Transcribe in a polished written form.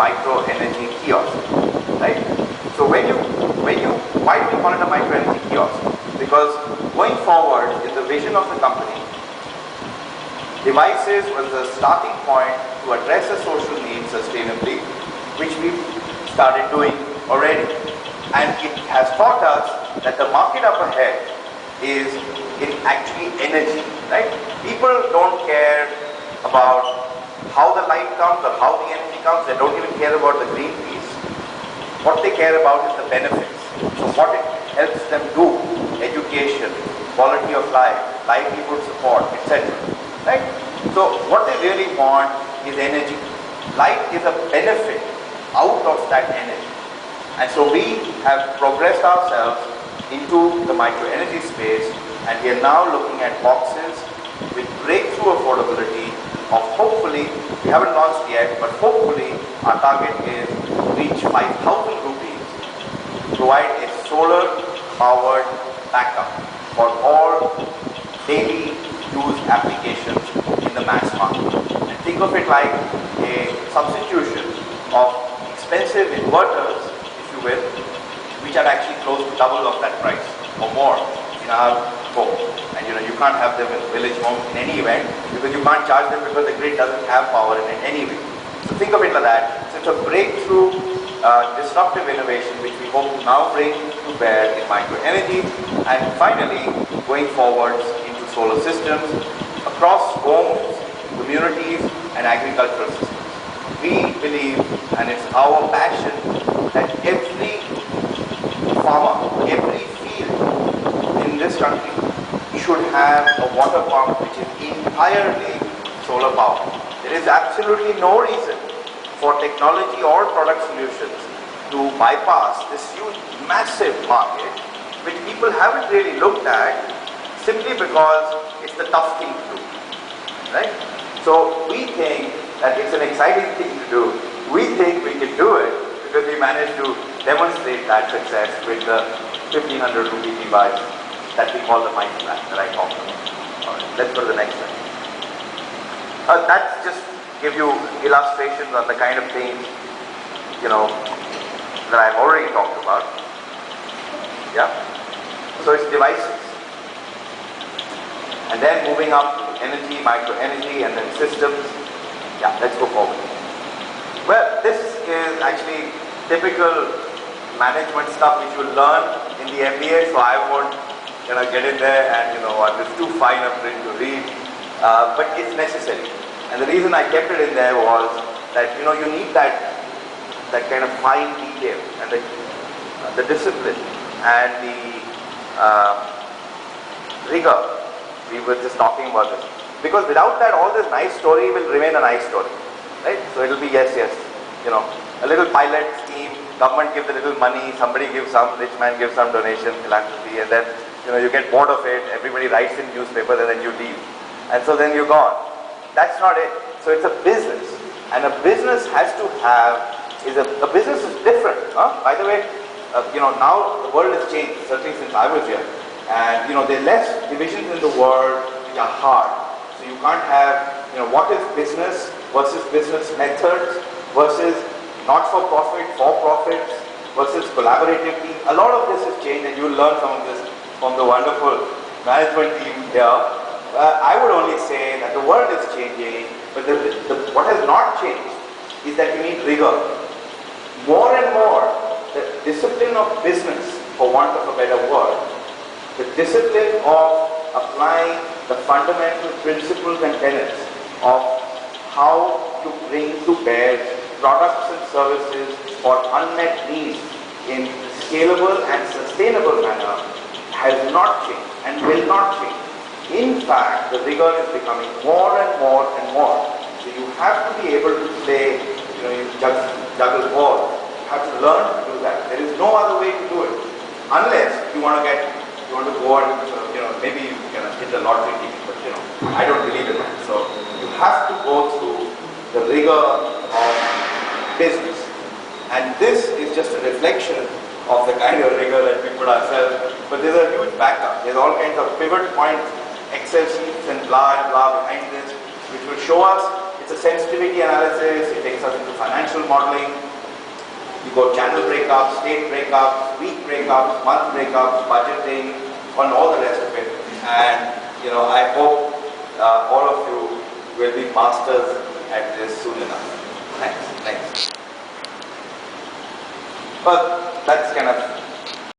micro energy kiosk, right? So why do we call it a micro energy kiosk? Because going forward in the vision of the company, devices was the starting point to address a social need sustainably, which we've started doing already. And it has taught us that the market up ahead is in actually energy, right? People don't care about how the light comes or how the energy comes. They don't even care about the green piece. What they care about is the benefits. So what it helps them do, education, quality of life, livelihood support, etc. Right? So what they really want is energy. Light is a benefit out of that energy. And so we have progressed ourselves into the micro energy space, and we are now looking at boxes with breakthrough affordability of, hopefully, we haven't launched yet, but hopefully our target is to reach 5,000 rupees, provide a solar powered backup for all daily use applications in the mass market. And think of it like a substitution of expensive inverters, if you will, which are actually close to double of that price or more in our home. And you can't have them in village homes in any event, because you can't charge them because the grid doesn't have power in it anyway. So think of it like that. So it's a breakthrough, disruptive innovation which we hope to now bring to bear in micro energy, and finally going forwards into solar systems across homes, communities and agricultural systems. We believe, and it's our passion, that every farmer, every field in this country should have a water pump which is entirely solar powered. There is absolutely no reason for technology or product solutions to bypass this huge, massive market, which people haven't really looked at simply because it's the tough thing to do, right? So we think that it's an exciting thing to do. We think we can do it because we managed to demonstrate that success with the 1,500 rupee device that we call the mic plan that I talked about. All right, let's go to the next slide. That's just give you illustrations on the kind of things, that I've already talked about. Yeah. So it's devices. And then moving up to energy, micro energy, and then systems. Yeah, let's go forward. Well, this is actually typical management stuff which you learn in the MBA, so I won't get in there and it's too fine a print to read, but it's necessary. And the reason I kept it in there was that you need that kind of fine detail and the discipline and the rigor. We were just talking about this, because without that, all this nice story will remain a nice story, right? So it'll be yes, a little pilot scheme, government gives a little money, somebody gives some, rich man gives some donation, philanthropy, and then you get bored of it, everybody writes in newspapers, and then you leave. And so then you're gone. That's not it. So it's a business. And a business has to have, a business is different. By the way, now the world has changed, certainly since I was here. And there are less divisions in the world which are hard. So you can't have, what is business versus business methods versus not-for-profit, for-profits versus collaborative team. A lot of this has changed, and you'll learn some of this from the wonderful management team here. I would only say that the world is changing, but what has not changed is that you need rigor. More and more, the discipline of business, for want of a better word, the discipline of applying the fundamental principles and tenets of how to bring to bear products and services for unmet needs in scalable and sustainable manner has not changed and will not change. In fact, the rigor is becoming more and more and more. So you have to be able to play, you juggle balls. You have to learn to do that. There is no other way to do it, unless you want to go and maybe you can hit the lottery ticket, but I don't believe in that. So you have to go through the rigor of business, and this is just a reflection of the kind of rigor that we put ourselves. But there's a huge backup. There's all kinds of pivot points, Excel sheets and blah and blah behind this, which will show us it's It's a sensitivity analysis, it takes us into financial modeling. You got channel breakups, state breakups, week breakups, month breakups, budgeting, and all the rest of it. And I hope all of you will be masters at this soon enough. Thanks. Well, that's kind of